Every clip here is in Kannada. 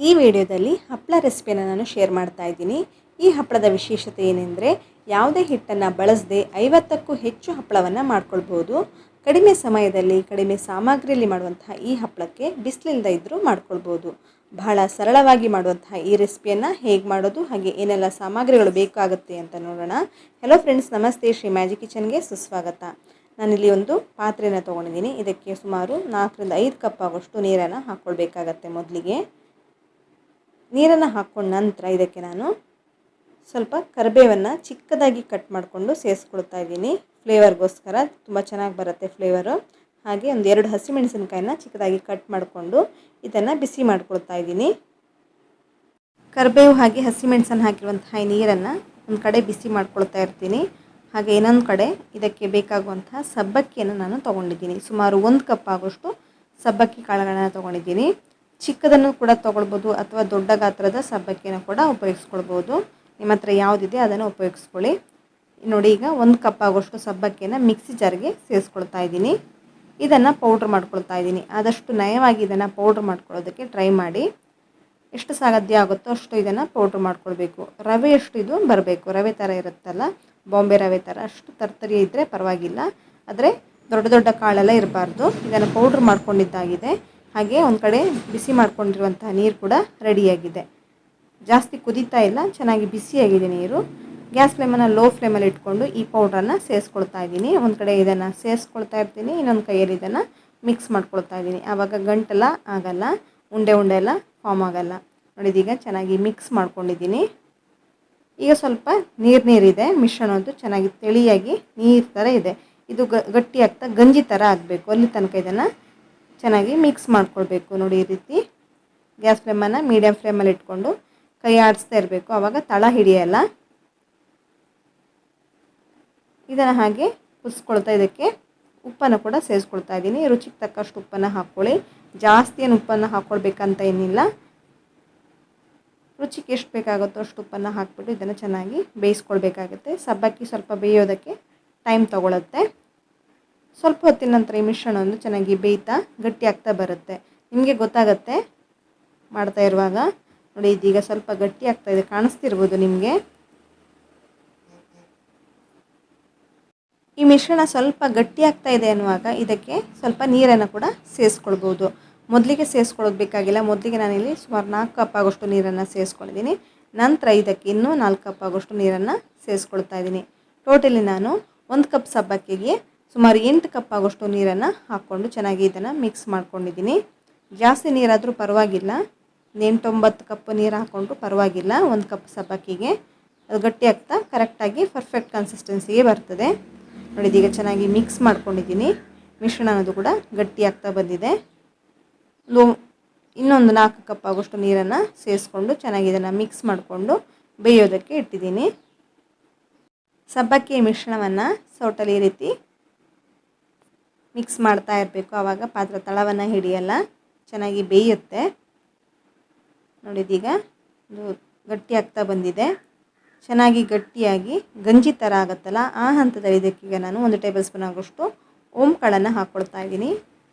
ಈ ವಿಡಿಯೋದಲ್ಲಿ ಹಪ್ಪಳ ರೆಸಿಪಿಯನ್ನು ನಾನು ಶೇರ್ ಮಾಡ್ತಾ ಇದ್ದೀನಿ. ಈ ಹಪ್ಪಳದ ವಿಶೇಷತೆ ಏನೆಂದರೆ ಯಾವುದೇ ಹಿಟ್ಟನ್ನು ಬಳಸದೆ 50ಕ್ಕೂ ಹೆಚ್ಚು ಹಪ್ಪಳವನ್ನು ಮಾಡ್ಕೊಳ್ಬೋದು. ಕಡಿಮೆ ಸಮಯದಲ್ಲಿ ಕಡಿಮೆ ಸಾಮಗ್ರಿಯಲ್ಲಿ ಮಾಡುವಂತಹ ಈ ಹಪ್ಪಳಕ್ಕೆ ಬಿಸಿಲಿಲ್ಲದೆ ಇದ್ದರೂ ಮಾಡ್ಕೊಳ್ಬೋದು. ಬಹಳ ಸರಳವಾಗಿ ಮಾಡುವಂತಹ ಈ ರೆಸಿಪಿಯನ್ನು ಹೇಗೆ ಮಾಡೋದು ಹಾಗೆ ಏನೆಲ್ಲ ಸಾಮಗ್ರಿಗಳು ಬೇಕಾಗುತ್ತೆ ಅಂತ ನೋಡೋಣ. ಹೆಲೋ ಫ್ರೆಂಡ್ಸ್, ನಮಸ್ತೆ. ಶ್ರೀ ಮ್ಯಾಜಿಕ್ ಕಿಚನ್ಗೆ ಸುಸ್ವಾಗತ. ನಾನಿಲ್ಲಿ ಒಂದು ಪಾತ್ರೆಯನ್ನು ತೊಗೊಂಡಿದ್ದೀನಿ. ಇದಕ್ಕೆ ಸುಮಾರು 4 ರಿಂದ 5 ಕಪ್ ಆಗೋಷ್ಟು ನೀರನ್ನು ಹಾಕ್ಕೊಳ್ಬೇಕಾಗತ್ತೆ. ಮೊದಲಿಗೆ ನೀರನ್ನು ಹಾಕ್ಕೊಂಡ ನಂತರ ಇದಕ್ಕೆ ನಾನು ಸ್ವಲ್ಪ ಕರಿಬೇವನ್ನು ಚಿಕ್ಕದಾಗಿ ಕಟ್ ಮಾಡಿಕೊಂಡು ಸೇರಿಸ್ಕೊಳ್ತಾ ಇದ್ದೀನಿ. ಫ್ಲೇವರ್ಗೋಸ್ಕರ ತುಂಬ ಚೆನ್ನಾಗಿ ಬರುತ್ತೆ ಫ್ಲೇವರು. ಹಾಗೆ ಒಂದು 2 ಹಸಿಮೆಣಸಿನಕಾಯಿನ ಚಿಕ್ಕದಾಗಿ ಕಟ್ ಮಾಡಿಕೊಂಡು ಇದನ್ನು ಬಿಸಿ ಮಾಡ್ಕೊಳ್ತಾ ಇದ್ದೀನಿ. ಕರಿಬೇವು ಹಾಗೆ ಹಸಿಮೆಣಸನ್ನು ಹಾಕಿರುವಂತಹ ನೀರನ್ನು ಒಂದು ಕಡೆ ಬಿಸಿ ಮಾಡ್ಕೊಳ್ತಾ ಇರ್ತೀನಿ. ಹಾಗೆ ಇನ್ನೊಂದು ಕಡೆ ಇದಕ್ಕೆ ಬೇಕಾಗುವಂತಹ ಸಬ್ಬಕ್ಕಿಯನ್ನು ನಾನು ತೊಗೊಂಡಿದ್ದೀನಿ. ಸುಮಾರು 1 ಕಪ್ ಆಗೋಷ್ಟು ಸಬ್ಬಕ್ಕಿ ಕಾಳುಗಳನ್ನು ತೊಗೊಂಡಿದ್ದೀನಿ. ಚಿಕ್ಕದನ್ನು ಕೂಡ ತೊಗೊಳ್ಬೋದು ಅಥವಾ ದೊಡ್ಡ ಗಾತ್ರದ ಸಬ್ಬಕ್ಕಿಯನ್ನು ಕೂಡ ಉಪಯೋಗಿಸ್ಕೊಳ್ಬೋದು. ನಿಮ್ಮ ಹತ್ರ ಯಾವುದಿದೆ ಅದನ್ನು ಉಪಯೋಗಿಸ್ಕೊಳ್ಳಿ. ನೋಡಿ, ಈಗ 1 ಕಪ್ ಆಗೋಷ್ಟು ಸಬ್ಬಕ್ಕಿಯನ್ನು ಮಿಕ್ಸಿ ಜಾರ್ಗೆ ಸೇರಿಸ್ಕೊಳ್ತಾ ಇದ್ದೀನಿ. ಇದನ್ನು ಪೌಡ್ರ್ ಮಾಡ್ಕೊಳ್ತಾ ಇದ್ದೀನಿ. ಆದಷ್ಟು ನಯವಾಗಿ ಇದನ್ನು ಪೌಡ್ರ್ ಮಾಡ್ಕೊಳ್ಳೋದಕ್ಕೆ ಟ್ರೈ ಮಾಡಿ. ಎಷ್ಟು ಸಾಧ್ಯ ಆಗುತ್ತೋ ಅಷ್ಟು ಇದನ್ನು ಪೌಡ್ರ್ ಮಾಡ್ಕೊಳ್ಬೇಕು. ರವೆ ಎಷ್ಟು ಇದು ಬರಬೇಕು, ರವೆ ಥರ ಇರುತ್ತಲ್ಲ, ಬಾಂಬೆ ರವೆ ಥರ ಅಷ್ಟು ತರ್ತರಿ ಇದ್ದರೆ ಪರವಾಗಿಲ್ಲ. ಆದರೆ ದೊಡ್ಡ ದೊಡ್ಡ ಕಾಳೆಲ್ಲ ಇರಬಾರ್ದು. ಇದನ್ನು ಪೌಡ್ರ್ ಮಾಡ್ಕೊಂಡಿದ್ದಾಗಿದೆ. ಹಾಗೆ ಒಂದು ಕಡೆ ಬಿಸಿ ಮಾಡ್ಕೊಂಡಿರುವಂತಹ ನೀರು ಕೂಡ ರೆಡಿಯಾಗಿದೆ. ಜಾಸ್ತಿ ಕುದೀತಾ ಇಲ್ಲ, ಚೆನ್ನಾಗಿ ಬಿಸಿಯಾಗಿದೆ ನೀರು. ಗ್ಯಾಸ್ ಫ್ಲೇಮನ್ನು ಲೋ ಫ್ಲೇಮಲ್ಲಿ ಇಟ್ಕೊಂಡು ಈ ಪೌಡ್ರನ್ನು ಸೇರಿಸ್ಕೊಳ್ತಾ ಇದ್ದೀನಿ. ಒಂದು ಕಡೆ ಇದನ್ನು ಸೇರಿಸ್ಕೊಳ್ತಾ ಇರ್ತೀನಿ, ಇನ್ನೊಂದು ಕೈಯಲ್ಲಿ ಇದನ್ನು ಮಿಕ್ಸ್ ಮಾಡ್ಕೊಳ್ತಾ ಇದ್ದೀನಿ. ಆವಾಗ ಗಂಟೆಲ್ಲ ಆಗಲ್ಲ, ಉಂಡೆ ಎಲ್ಲ ಫಾರ್ಮ್ ಆಗಲ್ಲ. ನೋಡಿದೀಗ ಚೆನ್ನಾಗಿ ಮಿಕ್ಸ್ ಮಾಡ್ಕೊಂಡಿದ್ದೀನಿ. ಈಗ ಸ್ವಲ್ಪ ನೀರಿದೆ, ಮಿಶ್ರಣದ್ದು ಚೆನ್ನಾಗಿ ತಿಳಿಯಾಗಿ ನೀರು ಥರ ಇದೆ. ಇದು ಗಟ್ಟಿ ಆಗ್ತಾ ಗಂಜಿ ಥರ ಆಗಬೇಕು. ಅಲ್ಲಿ ತನಕ ಇದನ್ನು ಚೆನ್ನಾಗಿ ಮಿಕ್ಸ್ ಮಾಡ್ಕೊಳ್ಬೇಕು. ನೋಡಿ, ಈ ರೀತಿ ಗ್ಯಾಸ್ ಫ್ಲೇಮನ್ನು ಮೀಡಿಯಮ್ ಫ್ಲೇಮಲ್ಲಿ ಇಟ್ಕೊಂಡು ಕೈ ಆಡಿಸ್ತಾ ಇರಬೇಕು, ಆವಾಗ ತಳ ಹಿಡಿಯಲ್ಲ. ಇದನ್ನು ಹಾಗೆ ಕುದಿಸ್ಕೊಳ್ತಾ ಇದಕ್ಕೆ ಉಪ್ಪನ್ನು ಕೂಡ ಸೇರಿಸ್ಕೊಳ್ತಾ ಇದ್ದೀನಿ. ರುಚಿಗೆ ತಕ್ಕಷ್ಟು ಉಪ್ಪನ್ನು ಹಾಕ್ಕೊಳ್ಳಿ. ಜಾಸ್ತಿ ಏನು ಉಪ್ಪನ್ನು ಹಾಕ್ಕೊಳ್ಬೇಕಂತ ಏನಿಲ್ಲ. ರುಚಿಗೆ ಎಷ್ಟು ಬೇಕಾಗುತ್ತೋ ಅಷ್ಟು ಉಪ್ಪನ್ನು ಹಾಕ್ಬಿಟ್ಟು ಇದನ್ನು ಚೆನ್ನಾಗಿ ಬೇಯಿಸ್ಕೊಳ್ಬೇಕಾಗುತ್ತೆ. ಸಬ್ಬಕ್ಕಿ ಸ್ವಲ್ಪ ಬೇಯೋದಕ್ಕೆ ಟೈಮ್ ತೊಗೊಳುತ್ತೆ. ಸ್ವಲ್ಪ ಹೊತ್ತಿನ ನಂತರ ಈ ಮಿಶ್ರಣವನ್ನು ಚೆನ್ನಾಗಿ ಬೇಯ್ತಾ ಗಟ್ಟಿ ಆಗ್ತಾ ಬರುತ್ತೆ. ನಿಮಗೆ ಗೊತ್ತಾಗುತ್ತೆ ಮಾಡ್ತಾ ಇರುವಾಗ. ನೋಡಿ, ಇದೀಗ ಸ್ವಲ್ಪ ಗಟ್ಟಿ ಆಗ್ತಾ ಇದೆ, ಕಾಣಿಸ್ತಿರ್ಬೋದು ನಿಮಗೆ. ಈ ಮಿಶ್ರಣ ಸ್ವಲ್ಪ ಗಟ್ಟಿ ಆಗ್ತಾ ಇದೆ ಅನ್ನುವಾಗ ಇದಕ್ಕೆ ಸ್ವಲ್ಪ ನೀರನ್ನು ಕೂಡ ಸೇರಿಸ್ಕೊಳ್ಬೋದು. ಮೊದಲಿಗೆ ಸೇರಿಸ್ಕೊಳ್ಳೋದು ಬೇಕಾಗಿಲ್ಲ. ಮೊದಲಿಗೆ ನಾನಿಲ್ಲಿ ಸುಮಾರು 4 ಕಪ್ ಆಗೋಷ್ಟು ನೀರನ್ನು ಸೇರಿಸ್ಕೊಂಡಿದ್ದೀನಿ. ನಂತರ ಇದಕ್ಕೆ ಇನ್ನೂ 4 ಕಪ್ ಆಗೋಷ್ಟು ನೀರನ್ನು ಸೇರಿಸ್ಕೊಳ್ತಾ ಇದ್ದೀನಿ. ಟೋಟಲಿ ನಾನು 1 ಕಪ್ ಸಬ್ಬಕ್ಕಿಗೆ ಸುಮಾರು 8 ಕಪ್ ಆಗೋಷ್ಟು ನೀರನ್ನು ಹಾಕ್ಕೊಂಡು ಚೆನ್ನಾಗಿ ಇದನ್ನು ಮಿಕ್ಸ್ ಮಾಡ್ಕೊಂಡಿದ್ದೀನಿ. ಜಾಸ್ತಿ ನೀರಾದರೂ ಪರವಾಗಿಲ್ಲ, 8-9 ಕಪ್ ನೀರು ಹಾಕ್ಕೊಂಡ್ರು ಪರವಾಗಿಲ್ಲ. 1 ಕಪ್ ಸಬ್ಬಕ್ಕಿಗೆ ಅದು ಗಟ್ಟಿ ಆಗ್ತಾ ಕರೆಕ್ಟಾಗಿ ಪರ್ಫೆಕ್ಟ್ ಕನ್ಸಿಸ್ಟೆನ್ಸಿಗೆ ಬರ್ತದೆ. ನೋಡಿ, ಈಗ ಚೆನ್ನಾಗಿ ಮಿಕ್ಸ್ ಮಾಡ್ಕೊಂಡಿದ್ದೀನಿ. ಮಿಶ್ರಣ ಅನ್ನೋದು ಕೂಡ ಗಟ್ಟಿ ಆಗ್ತಾ ಬಂದಿದೆ. ಇನ್ನೊಂದು 4 ಕಪ್ ಆಗೋಷ್ಟು ನೀರನ್ನು ಸೇರಿಸ್ಕೊಂಡು ಚೆನ್ನಾಗಿ ಇದನ್ನು ಮಿಕ್ಸ್ ಮಾಡಿಕೊಂಡು ಬೇಯೋದಕ್ಕೆ ಇಟ್ಟಿದ್ದೀನಿ. ಸಬ್ಬಕ್ಕಿ ಮಿಶ್ರಣವನ್ನು ಸೌಟಲ್ಲಿ ಈ ರೀತಿ ಮಿಕ್ಸ್ ಮಾಡ್ತಾ ಇರಬೇಕು, ಆವಾಗ ಪಾತ್ರೆ ತಳವನ್ನು ಹಿಡಿಯಲ್ಲ, ಚೆನ್ನಾಗಿ ಬೇಯುತ್ತೆ. ನೋಡಿದೀಗ ಇದು ಗಟ್ಟಿ ಆಗ್ತಾ ಬಂದಿದೆ. ಚೆನ್ನಾಗಿ ಗಟ್ಟಿಯಾಗಿ ಗಂಜಿ ಥರ ಆಗುತ್ತಲ್ಲ, ಆ ಹಂತದಲ್ಲಿ ಇದಕ್ಕೀಗ ನಾನು 1 ಟೇಬಲ್ ಸ್ಪೂನ್ ಆಗೋಷ್ಟು ಓಂ ಕಾಳನ್ನು ಹಾಕ್ಕೊಳ್ತಾ ಇದ್ದೀನಿ.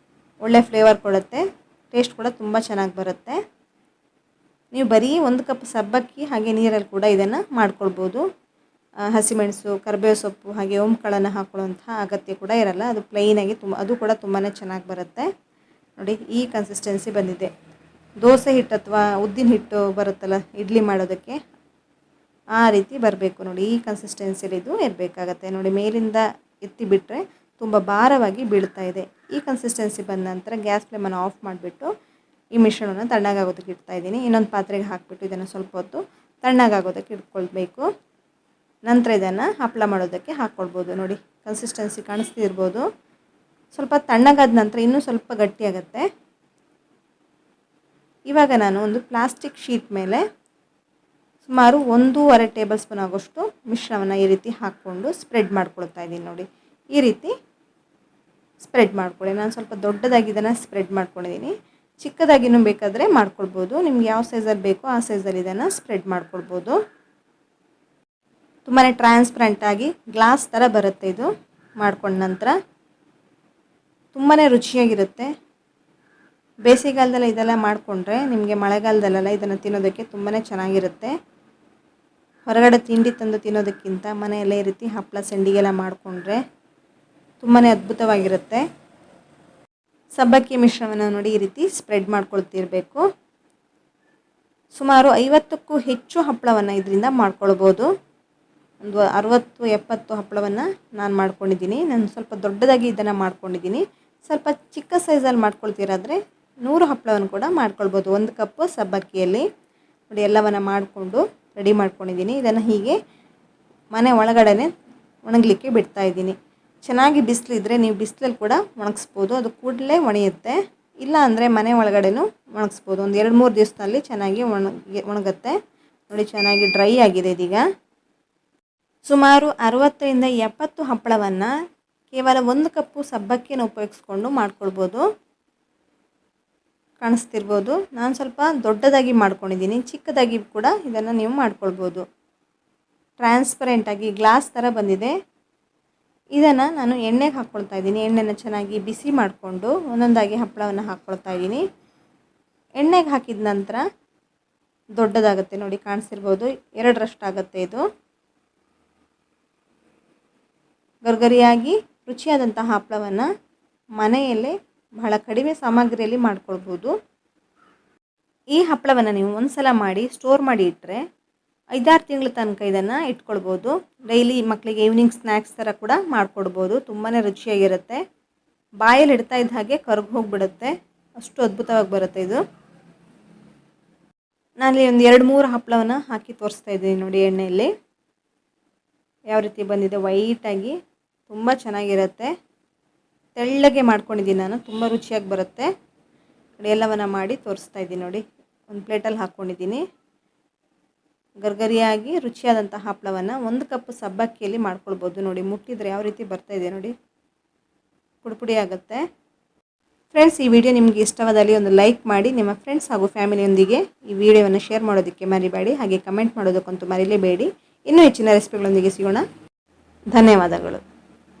ಒಳ್ಳೆ ಫ್ಲೇವರ್ ಕೊಡುತ್ತೆ, ಟೇಸ್ಟ್ ಕೂಡ ತುಂಬ ಚೆನ್ನಾಗಿ ಬರುತ್ತೆ. ನೀವು ಬರೀ 1 ಕಪ್ ಸಬ್ಬಕ್ಕಿ ಹಾಗೆ ನೀರಲ್ಲಿ ಕೂಡ ಇದನ್ನು ಮಾಡ್ಕೊಳ್ಬೋದು. ಹಸಿಮೆಣಸು, ಕರಿಬೇವು ಸೊಪ್ಪು ಹಾಗೆ ಓಂ ಕಾಳನ್ನು ಹಾಕೊಳ್ಳುವಂತಹ ಅಗತ್ಯ ಕೂಡ ಇರಲ್ಲ. ಅದು ಪ್ಲೈನಾಗಿ ಅದು ಕೂಡ ತುಂಬಾ ಚೆನ್ನಾಗಿ ಬರುತ್ತೆ. ನೋಡಿ, ಈ ಕನ್ಸಿಸ್ಟೆನ್ಸಿ ಬಂದಿದೆ. ದೋಸೆ ಹಿಟ್ಟು ಅಥವಾ ಉದ್ದಿನ ಹಿಟ್ಟು ಬರುತ್ತಲ್ಲ ಇಡ್ಲಿ ಮಾಡೋದಕ್ಕೆ, ಆ ರೀತಿ ಬರಬೇಕು. ನೋಡಿ, ಈ ಕನ್ಸಿಸ್ಟೆನ್ಸಿಲಿ ಇದು ಇರಬೇಕಾಗತ್ತೆ. ನೋಡಿ, ಮೇಲಿಂದ ಎತ್ತಿ ಬಿಟ್ಟರೆ ತುಂಬ ಭಾರವಾಗಿ ಬೀಳ್ತಾ ಇದೆ. ಈ ಕನ್ಸಿಸ್ಟೆನ್ಸಿ ಬಂದ ನಂತರ ಗ್ಯಾಸ್ ಫ್ಲೇಮನ್ನು ಆಫ್ ಮಾಡಿಬಿಟ್ಟು ಈ ಮಿಶ್ರಣವನ್ನು ತಣ್ಣಗಾಗೋದಕ್ಕೆ ಇಡ್ತಾ ಇದ್ದೀನಿ. ಇನ್ನೊಂದು ಪಾತ್ರೆಗೆ ಹಾಕಿಬಿಟ್ಟು ಇದನ್ನು ಸ್ವಲ್ಪ ಹೊತ್ತು ತಣ್ಣಗಾಗೋದಕ್ಕೆ ಇಟ್ಕೊಳ್ಬೇಕು. ನಂತರ ಇದನ್ನು ಹಪ್ಪಳ ಮಾಡೋದಕ್ಕೆ ಹಾಕ್ಕೊಳ್ಬೋದು. ನೋಡಿ, ಕನ್ಸಿಸ್ಟೆನ್ಸಿ ಕಾಣಿಸ್ತಿರ್ಬೋದು. ಸ್ವಲ್ಪ ತಣ್ಣಗಾದ ನಂತರ ಇನ್ನೂ ಸ್ವಲ್ಪ ಗಟ್ಟಿಯಾಗತ್ತೆ. ಇವಾಗ ನಾನು ಒಂದು ಪ್ಲಾಸ್ಟಿಕ್ ಶೀಟ್ ಮೇಲೆ ಸುಮಾರು 1.5 ಟೇಬಲ್ ಸ್ಪೂನ್ ಆಗೋಷ್ಟು ಮಿಶ್ರಣವನ್ನು ಈ ರೀತಿ ಹಾಕ್ಕೊಂಡು ಸ್ಪ್ರೆಡ್ ಮಾಡ್ಕೊಳ್ತಾ ಇದ್ದೀನಿ. ನೋಡಿ, ಈ ರೀತಿ ಸ್ಪ್ರೆಡ್ ಮಾಡ್ಕೊಳ್ಳಿ. ನಾನು ಸ್ವಲ್ಪ ದೊಡ್ಡದಾಗಿ ಇದನ್ನು ಸ್ಪ್ರೆಡ್ ಮಾಡ್ಕೊಂಡಿದ್ದೀನಿ. ಚಿಕ್ಕದಾಗಿನೂ ಬೇಕಾದರೆ ಮಾಡ್ಕೊಳ್ಬೋದು. ನಿಮ್ಗೆ ಯಾವ ಸೈಜಲ್ಲಿ ಬೇಕೋ ಆ ಸೈಜಲ್ಲಿ ಇದನ್ನು ಸ್ಪ್ರೆಡ್ ಮಾಡ್ಕೊಳ್ಬೋದು. ತುಂಬಾ ಟ್ರಾನ್ಸ್ಪರೆಂಟಾಗಿ ಗ್ಲಾಸ್ ಥರ ಬರುತ್ತೆ. ಇದು ಮಾಡ್ಕೊಂಡ ನಂತರ ತುಂಬಾ ರುಚಿಯಾಗಿರುತ್ತೆ. ಬೇಸಿಗೆಗಾಲದಲ್ಲಿ ಇದೆಲ್ಲ ಮಾಡಿಕೊಂಡ್ರೆ ನಿಮಗೆ ಮಳೆಗಾಲದಲ್ಲೆಲ್ಲ ಇದನ್ನು ತಿನ್ನೋದಕ್ಕೆ ತುಂಬಾ ಚೆನ್ನಾಗಿರುತ್ತೆ. ಹೊರಗಡೆ ತಿಂಡಿ ತಂದು ತಿನ್ನೋದಕ್ಕಿಂತ ಮನೆಯಲ್ಲೇ ಈ ರೀತಿ ಹಪ್ಪಳ ಸಂಡಿಗೆಲ್ಲ ಮಾಡಿಕೊಂಡ್ರೆ ತುಂಬಾ ಅದ್ಭುತವಾಗಿರುತ್ತೆ. ಸಬ್ಬಕ್ಕಿ ಮಿಶ್ರಣವನ್ನು ನೋಡಿ ಈ ರೀತಿ ಸ್ಪ್ರೆಡ್ ಮಾಡ್ಕೊಳ್ತಿರಬೇಕು. ಸುಮಾರು 50ಕ್ಕೂ ಹೆಚ್ಚು ಹಪ್ಪಳವನ್ನು ಇದರಿಂದ ಮಾಡ್ಕೊಳ್ಬೋದು. ಒಂದು 60-70 ಹಪ್ಪಳವನ್ನು ನಾನು ಮಾಡ್ಕೊಂಡಿದ್ದೀನಿ. ನಾನು ಸ್ವಲ್ಪ ದೊಡ್ಡದಾಗಿ ಇದನ್ನು ಮಾಡ್ಕೊಂಡಿದ್ದೀನಿ. ಸ್ವಲ್ಪ ಚಿಕ್ಕ ಸೈಜಲ್ಲಿ ಮಾಡ್ಕೊಳ್ತೀರಾದರೆ 100 ಹಪ್ಪಳವನ್ನು ಕೂಡ ಮಾಡ್ಕೊಳ್ಬೋದು. 1 ಕಪ್ಪು ಸಬ್ಬಕ್ಕಿಯಲ್ಲಿ ನೋಡಿ ಎಲ್ಲವನ್ನು ಮಾಡಿಕೊಂಡು ರೆಡಿ ಮಾಡ್ಕೊಂಡಿದ್ದೀನಿ. ಇದನ್ನು ಹೀಗೆ ಮನೆ ಒಳಗಡೆ ಒಣಗಲಿಕ್ಕೆ ಬಿಡ್ತಾ ಇದ್ದೀನಿ. ಚೆನ್ನಾಗಿ ಬಿಸಿಲಿದ್ರೆ ನೀವು ಬಿಸಿಲಲ್ಲಿ ಕೂಡ ಒಣಗಿಸ್ಬೋದು, ಅದು ಕೂಡಲೇ ಒಣೆಯುತ್ತೆ. ಇಲ್ಲ ಅಂದರೆ ಮನೆ ಒಳಗಡೆನೂ ಒಣಗಿಸ್ಬೋದು. ಒಂದು 2-3 ದಿವಸದಲ್ಲಿ ಚೆನ್ನಾಗಿ ಒಣಗುತ್ತೆ. ನೋಡಿ ಚೆನ್ನಾಗಿ ಡ್ರೈ ಆಗಿದೆ ಇದೀಗ. ಸುಮಾರು 60-70 ಹಪ್ಪಳವನ್ನು ಕೇವಲ 1 ಕಪ್ಪು ಸಬ್ಬಕ್ಕಿಯನ್ನು ಉಪಯೋಗಿಸ್ಕೊಂಡು ಮಾಡ್ಕೊಳ್ಬೋದು. ಕಾಣಿಸ್ತಿರ್ಬೋದು, ನಾನು ಸ್ವಲ್ಪ ದೊಡ್ಡದಾಗಿ ಮಾಡ್ಕೊಂಡಿದ್ದೀನಿ. ಚಿಕ್ಕದಾಗಿ ಕೂಡ ಇದನ್ನು ನೀವು ಮಾಡ್ಕೊಳ್ಬೋದು. ಟ್ರಾನ್ಸ್ಪರೆಂಟಾಗಿ ಗ್ಲಾಸ್ ಥರ ಬಂದಿದೆ. ಇದನ್ನು ನಾನು ಎಣ್ಣೆಗೆ ಹಾಕ್ಕೊಳ್ತಾ ಇದ್ದೀನಿ. ಎಣ್ಣೆನ ಚೆನ್ನಾಗಿ ಬಿಸಿ ಮಾಡಿಕೊಂಡು ಒಂದೊಂದಾಗಿ ಹಪ್ಪಳವನ್ನು ಹಾಕ್ಕೊಳ್ತಾ ಇದ್ದೀನಿ. ಎಣ್ಣೆಗೆ ಹಾಕಿದ ನಂತರ ದೊಡ್ಡದಾಗುತ್ತೆ ನೋಡಿ, ಕಾಣಿಸ್ತಿರ್ಬೋದು 2ರಷ್ಟು ಆಗುತ್ತೆ ಇದು. ಗರ್ಗರಿಯಾಗಿ ರುಚಿಯಾದಂತಹ ಹಪ್ಪಳವನ್ನು ಮನೆಯಲ್ಲೇ ಬಹಳ ಕಡಿಮೆ ಸಾಮಗ್ರಿಯಲ್ಲಿ ಮಾಡ್ಕೊಳ್ಬೋದು. ಈ ಹಪ್ಪಳವನ್ನು ನೀವು ಒಂದು ಸಲ ಮಾಡಿ ಸ್ಟೋರ್ ಮಾಡಿ ಇಟ್ಟರೆ 5-6 ತಿಂಗಳ ತನಕ ಇದನ್ನು ಇಟ್ಕೊಳ್ಬೋದು. ಡೈಲಿ ಮಕ್ಕಳಿಗೆ ಈವ್ನಿಂಗ್ ಸ್ನ್ಯಾಕ್ಸ್ ಥರ ಕೂಡ ಮಾಡಿಕೊಡ್ಬೋದು. ತುಂಬಾ ರುಚಿಯಾಗಿರುತ್ತೆ. ಬಾಯಲ್ಲಿ ಇಡ್ತಾ ಇದ್ದ ಹಾಗೆ ಕರ್ಗಿ ಹೋಗಿಬಿಡುತ್ತೆ, ಅಷ್ಟು ಅದ್ಭುತವಾಗಿ ಬರುತ್ತೆ ಇದು. ನಾನಲ್ಲಿ ಒಂದು 2-3 ಹಪ್ಪಳವನ್ನು ಹಾಕಿ ತೋರಿಸ್ತಾ ಇದ್ದೀನಿ ನೋಡಿ ಎಣ್ಣೆಯಲ್ಲಿ. ಯಾವ ರೀತಿ ಬಂದಿದೆ ವೈಟಾಗಿ, ತುಂಬ ಚೆನ್ನಾಗಿರುತ್ತೆ. ತೆಳ್ಳಗೆ ಮಾಡ್ಕೊಂಡಿದ್ದೀನಿ ನಾನು, ತುಂಬ ರುಚಿಯಾಗಿ ಬರುತ್ತೆ. ನೋಡಿ ಎಲ್ಲವನ್ನು ಮಾಡಿ ತೋರಿಸ್ತಾ ಇದ್ದೀನಿ ನೋಡಿ. ಒಂದು ಪ್ಲೇಟಲ್ಲಿ ಹಾಕ್ಕೊಂಡಿದ್ದೀನಿ. ಗರ್ಗರಿಯಾಗಿ ರುಚಿಯಾದಂಥ ಹಪ್ಪಳವನ್ನು 1 ಕಪ್ ಸಬ್ಬಕ್ಕಿಯಲ್ಲಿ ಮಾಡ್ಕೊಳ್ಬೋದು. ನೋಡಿ ಮುಟ್ಟಿದರೆ ಯಾವ ರೀತಿ ಬರ್ತಾಯಿದೆ ನೋಡಿ, ಪುಡಿ ಆಗುತ್ತೆ. ಫ್ರೆಂಡ್ಸ್, ಈ ವಿಡಿಯೋ ನಿಮಗೆ ಇಷ್ಟವಾದಲ್ಲಿ ಒಂದು ಲೈಕ್ ಮಾಡಿ, ನಿಮ್ಮ ಫ್ರೆಂಡ್ಸ್ ಹಾಗೂ ಫ್ಯಾಮಿಲಿಯೊಂದಿಗೆ ಈ ವಿಡಿಯೋವನ್ನು ಶೇರ್ ಮಾಡೋದಕ್ಕೆ ಮರಿಬೇಡಿ. ಹಾಗೆ ಕಮೆಂಟ್ ಮಾಡೋದಕ್ಕಂತೂ ಮರಿಲೇಬೇಡಿ. ಇನ್ನೂ ಹೆಚ್ಚಿನ ರೆಸಿಪಿಗಳೊಂದಿಗೆ ಸಿಗೋಣ. ಧನ್ಯವಾದಗಳು.